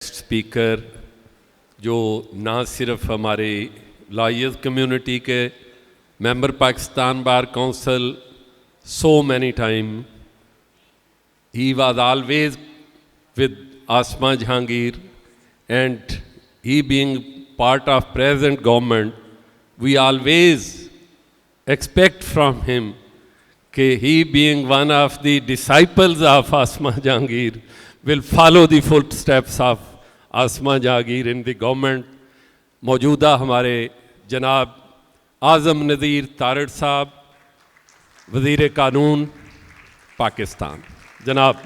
Speaker जो ना सिर्फ हमारे लॉयर्स कम्युनिटी के member Pakistan Bar Council so many times. He was always with Asma Jahangir, and he being part of present government, we always expect from him that he being one of the disciples of Asma Jahangir will follow the footsteps of Asma Jahangir in the government. मौजूदा हमारे जनाब आज़म नज़ीर तारड़ साहब वज़ीर कानून पाकिस्तान जनाब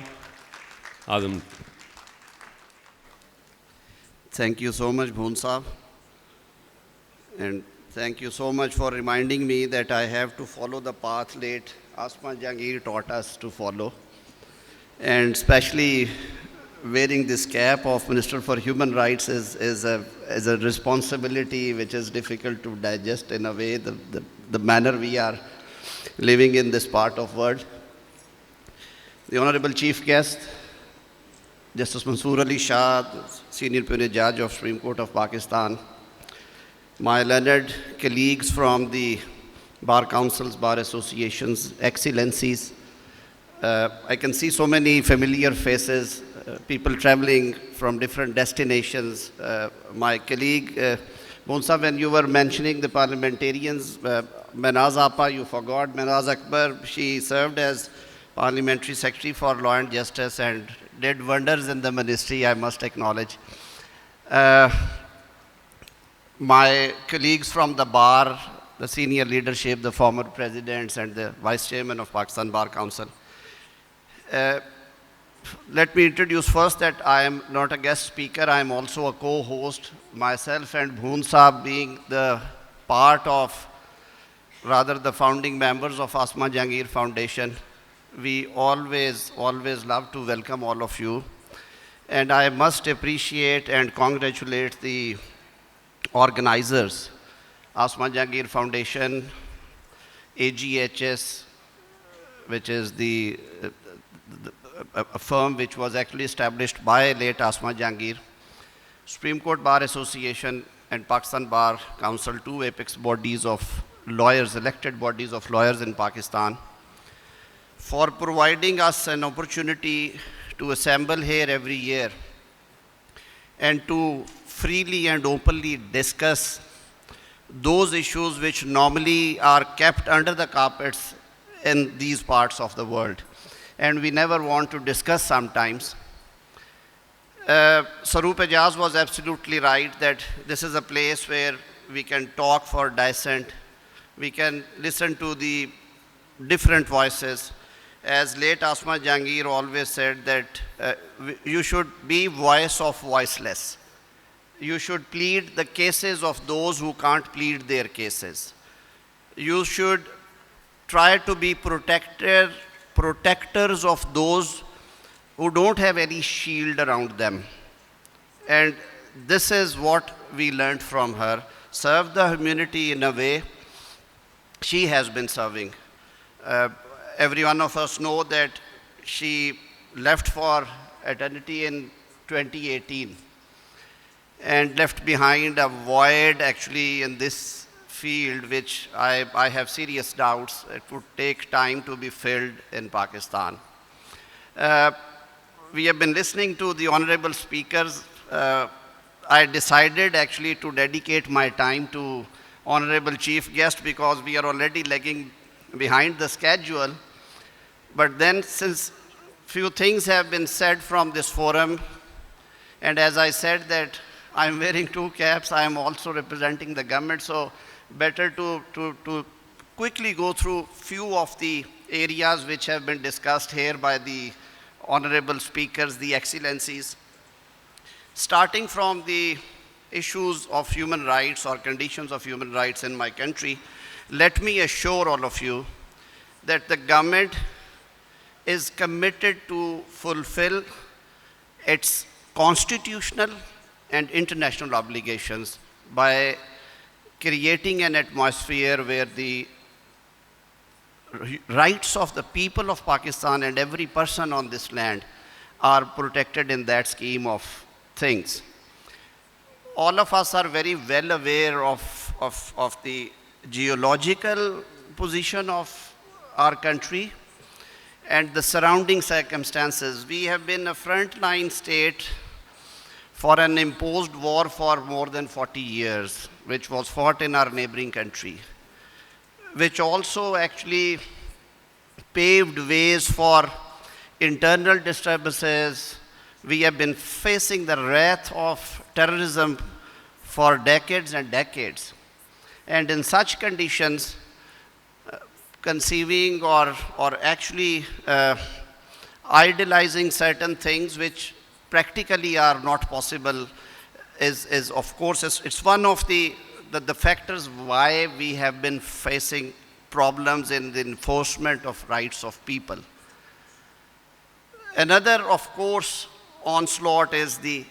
आज़म. Thank you so much, Bhoon Saab. And thank you so much for reminding me that I have to follow the path late Asma Jahangir taught us to follow. And especially wearing this cap of Minister for Human Rights is a responsibility which is difficult to digest in a way, the manner we are living in this part of world. The Honorable Chief Guest, Justice Mansoor Ali Shah, Senior Pune Judge of Supreme Court of Pakistan, my learned colleagues from the Bar Councils, Bar Associations, Excellencies, I can see so many familiar faces, people traveling from different destinations. My colleague, Bonsa, when you were mentioning the parliamentarians, Manaz Appa, you forgot, Manaz Akbar, she served as Parliamentary Secretary for Law and Justice and did wonders in the ministry, I must acknowledge. My colleagues from the Bar, the senior leadership, the former presidents and the Vice Chairman of Pakistan Bar Council. Let me introduce first that I am not a guest speaker, I am also a co-host. Myself and Bhoon Saab being the part of, rather the founding members of Asma Jahangir Foundation, we always love to welcome all of you. And I must appreciate and congratulate the organizers, Asma Jahangir Foundation, AGHS, which is a firm which was actually established by late Asma Jahangir, Supreme Court Bar Association and Pakistan Bar Council, two apex bodies of lawyers, elected bodies of lawyers in Pakistan, for providing us an opportunity to assemble here every year and to freely and openly discuss those issues which normally are kept under the carpets in these parts of the world. And we never want to discuss sometimes. Saroop Ejaz was absolutely right that this is a place where we can talk for dissent, we can listen to the different voices. As late Asma Jahangir always said that you should be voice of voiceless. You should plead the cases of those who can't plead their cases. You should try to be protectors of those who don't have any shield around them. And this is what we learned from her. Serve the community in a way she has been serving. Every one of us know that she left for eternity in 2018 and left behind a void actually in this field which I have serious doubts it would take time to be filled in Pakistan. We have been listening to the honorable speakers. I decided actually to dedicate my time to honorable chief guest because we are already lagging behind the schedule. But then since few things have been said from this forum, and as I said that I'm wearing two caps, I am also representing the government, so better to quickly go through few of the areas which have been discussed here by the honorable speakers, the excellencies. Starting from the issues of human rights or conditions of human rights in my country, let me assure all of you that the government is committed to fulfill its constitutional and international obligations by creating an atmosphere where the rights of the people of Pakistan and every person on this land are protected in that scheme of things. All of us are very well aware of the geological position of our country and the surrounding circumstances. We have been a frontline state for an imposed war for more than 40 years, which was fought in our neighboring country, which also actually paved ways for internal disturbances. We have been facing the wrath of terrorism for decades and decades. And in such conditions, conceiving or actually idealizing certain things which practically are not possible is of course, it's one of the factors why we have been facing problems in the enforcement of rights of people. Another, of course, onslaught is the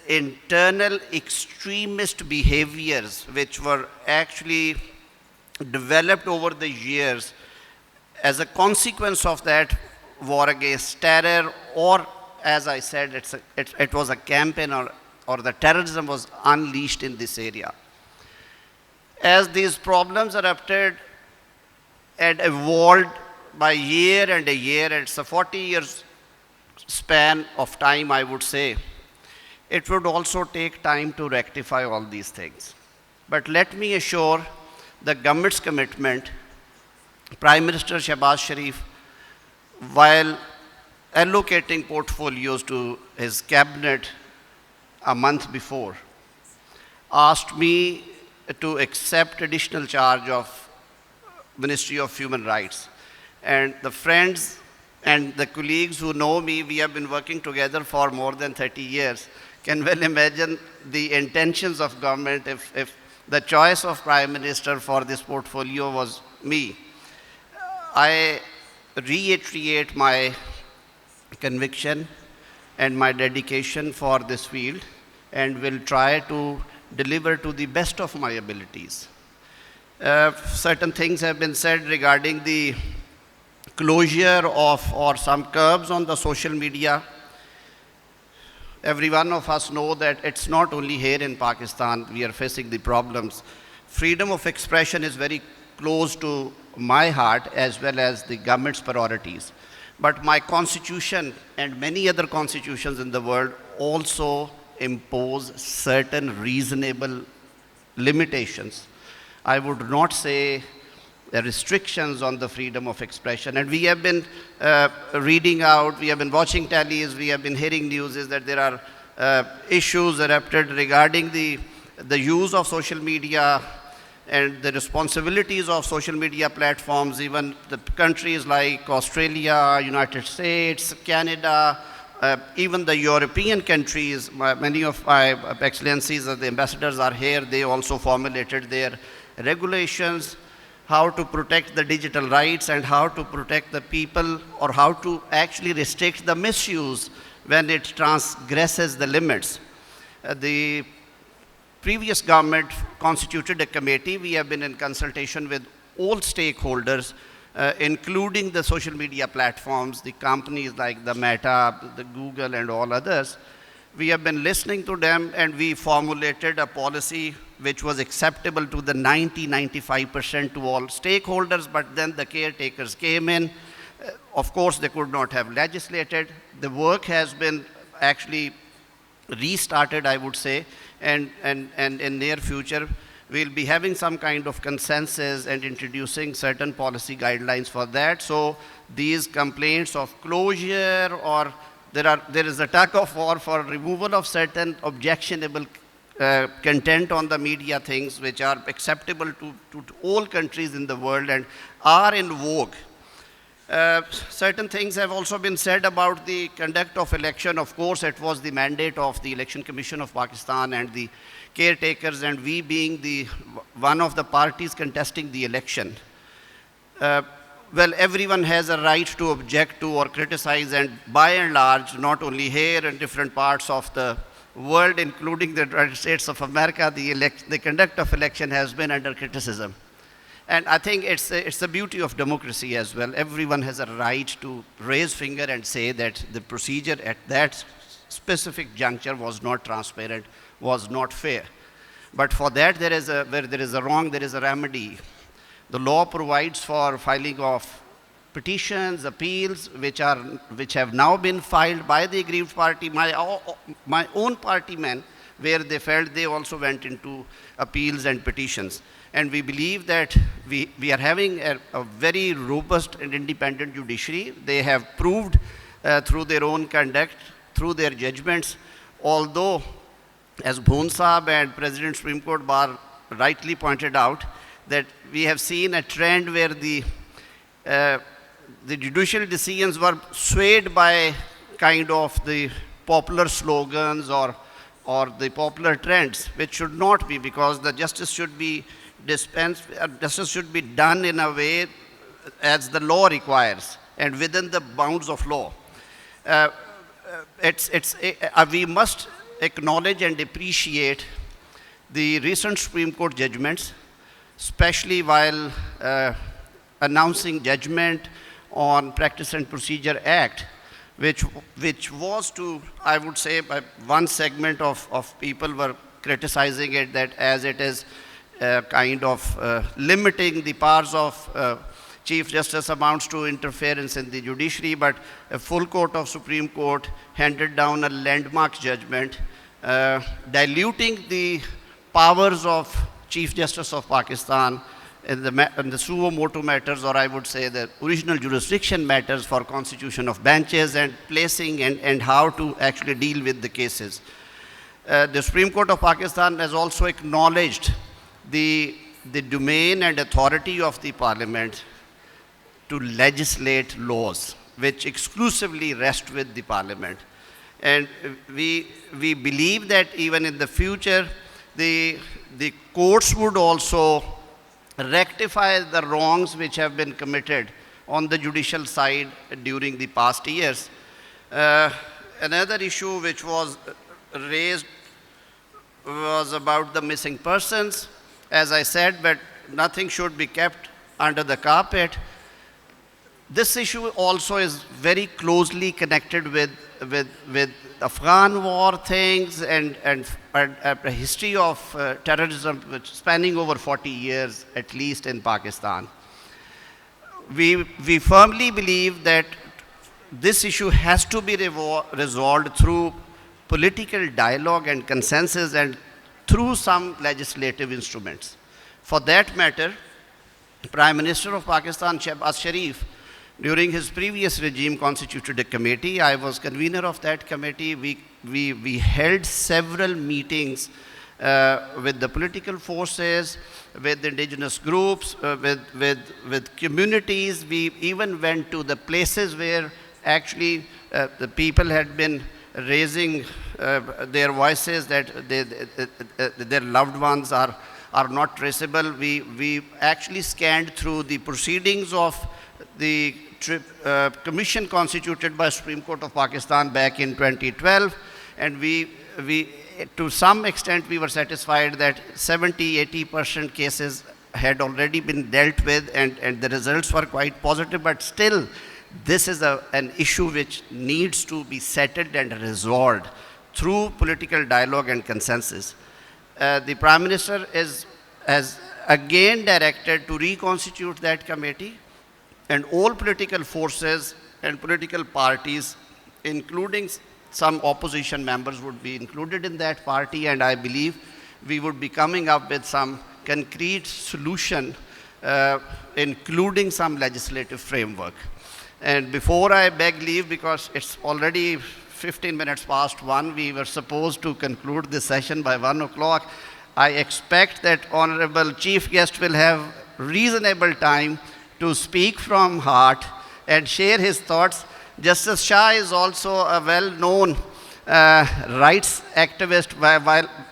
internal extremist behaviors which were actually developed over the years as a consequence of that war against terror, or as I said, it was a campaign or the terrorism was unleashed in this area. As these problems erupted and evolved by year and a year, it's a 40 years span of time, I would say, it would also take time to rectify all these things. But let me assure the government's commitment, Prime Minister Shehbaz Sharif, while allocating portfolios to his cabinet a month before, asked me to accept additional charge of Ministry of Human Rights. And the friends and the colleagues who know me, we have been working together for more than 30 years, can well imagine the intentions of government if the choice of Prime Minister for this portfolio was me. I reiterate my conviction and my dedication for this field and will try to deliver to the best of my abilities. Certain things have been said regarding the closure of or some curbs on the social media. Every one of us know that it's not only here in Pakistan we are facing the problems. Freedom of expression is very close to my heart as well as the government's priorities. But my constitution and many other constitutions in the world also impose certain reasonable limitations. I would not say restrictions on the freedom of expression. And we have been reading out, we have been watching tallies, we have been hearing news is that there are issues erupted regarding the use of social media and the responsibilities of social media platforms. Even the countries like Australia, United States, Canada, even the European countries, many of my excellencies, the ambassadors are here, they also formulated their regulations, how to protect the digital rights and how to protect the people, or how to actually restrict the misuse when it transgresses the limits. The previous government constituted a committee. We have been in consultation with all stakeholders, including the social media platforms, the companies like the Meta, the Google and all others. We have been listening to them and we formulated a policy which was acceptable to the 95% to all stakeholders, but then the caretakers came in. Of course, they could not have legislated. The work has been actually restarted, I would say, and in near future, we'll be having some kind of consensus and introducing certain policy guidelines for that. So these complaints of closure, or there is a tug of war for removal of certain objectionable content on the media, things which are acceptable to all countries in the world and are in vogue. Certain things have also been said about the conduct of election. Of course, it was the mandate of the Election Commission of Pakistan and the caretakers, and we being one of the parties contesting the election. Well, everyone has a right to object to or criticize, and by and large, not only here in different parts of the world, including the United States of America, the conduct of election has been under criticism. And I think it's the beauty of democracy as well. Everyone has a right to raise finger and say that the procedure at that specific juncture was not transparent, was not fair. But for that, where there is a wrong, there is a remedy. The law provides for filing of petitions, appeals, which have now been filed by the aggrieved party, my own partymen, where they felt they also went into appeals and petitions. And we believe that we are having a very robust and independent judiciary. They have proved through their own conduct, through their judgments, although, as Bhoon Saab and President Supreme Court Bar rightly pointed out, that we have seen a trend where the judicial decisions were swayed by kind of the popular slogans or the popular trends, which should not be, because the justice should be justice should be done in a way as the law requires and within the bounds of law. We must acknowledge and appreciate the recent Supreme Court judgments, especially while announcing judgment on Practice and Procedure Act, which was to, I would say, by one segment of people were criticizing it, that as it is kind of limiting the powers of Chief Justice amounts to interference in the judiciary, but a full court of Supreme Court handed down a landmark judgment diluting the powers of Chief Justice of Pakistan in the suo motu matters, or I would say the original jurisdiction matters for constitution of benches and placing and how to actually deal with the cases. The Supreme Court of Pakistan has also acknowledged the domain and authority of the Parliament to legislate laws, which exclusively rest with the Parliament. And we believe that even in the future, the courts would also rectify the wrongs which have been committed on the judicial side during the past years. Another issue which was raised was about the missing persons. As I said, but nothing should be kept under the carpet. This issue also is very closely connected with Afghan war things and a history of terrorism which spanning over 40 years, at least in Pakistan. We firmly believe that this issue has to be resolved through political dialogue and consensus and through some legislative instruments. For that matter, Prime Minister of Pakistan, Shehbaz Sharif, during his previous regime constituted a committee. I was convener of that committee. We held several meetings with the political forces, with indigenous groups, with communities. We even went to the places where actually the people had been raising their voices that their loved ones are not traceable. We actually scanned through the proceedings of the commission constituted by Supreme Court of Pakistan back in 2012, and we to some extent we were satisfied that 70-80% cases had already been dealt with, and the results were quite positive, but still this is an issue which needs to be settled and resolved through political dialogue and consensus. The Prime Minister has again directed to reconstitute that committee, and all political forces and political parties, including some opposition members, would be included in that party, and I believe we would be coming up with some concrete solution, including some legislative framework. And before I beg leave, because it's already 15 minutes past 1, we were supposed to conclude this session by 1 o'clock. I expect that Honorable Chief Guest will have reasonable time to speak from heart and share his thoughts. Justice Shah is also a well-known rights activist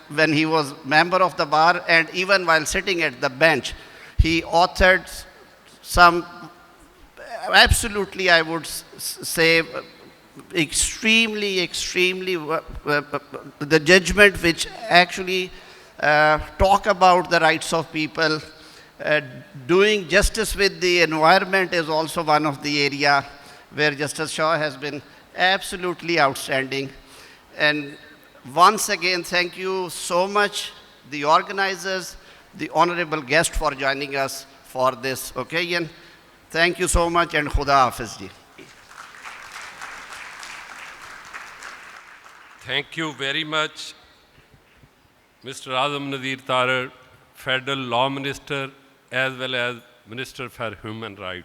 when he was member of the bar, and even while sitting at the bench, he authored some absolutely, I would say, extremely, the judgment which actually talk about the rights of people. Doing justice with the environment is also one of the area where Justice Shah has been absolutely outstanding. And once again, thank you so much, the organizers, the honorable guest, for joining us for this occasion. Thank you so much, and Khuda Hafiz ji. Thank you very much, Mr. Azam Nazeer Tarar, Federal Law Minister, as well as Minister for Human Rights.